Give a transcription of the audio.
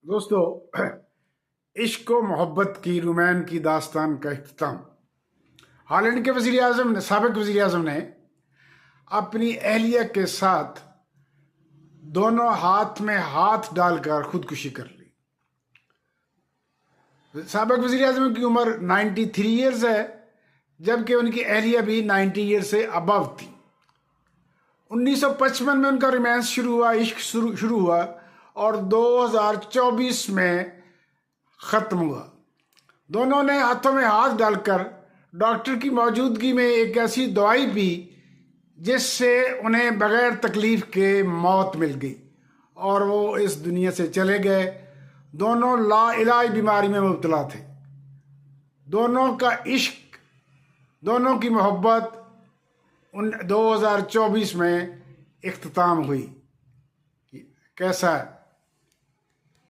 दोस्तों, इश्क व मोहब्बत की रोमैन की दास्तान का इख्तिताम। हॉलैंड के साबिक वज़ीर आज़म ने अपनी अहलिया के साथ दोनों हाथ में हाथ डालकर खुदकुशी कर ली। साबिक वज़ीर आज़म की उम्र 93 ईयर्स है, जबकि उनकी अहलिया भी 90 ईयर्स से अबव थी। 1955 में उनका रोमांस शुरू हुआ, इश्क शुरू हुआ और 2024 में ख़त्म हुआ। दोनों ने हाथों में हाथ डालकर डॉक्टर की मौजूदगी में एक ऐसी दवाई पी जिससे उन्हें बगैर तकलीफ के मौत मिल गई और वो इस दुनिया से चले गए। दोनों लाइलाज बीमारी में मुब्तला थे। दोनों का इश्क, दोनों की मोहब्बत 2024 में इख्तिताम हुई। कैसा है?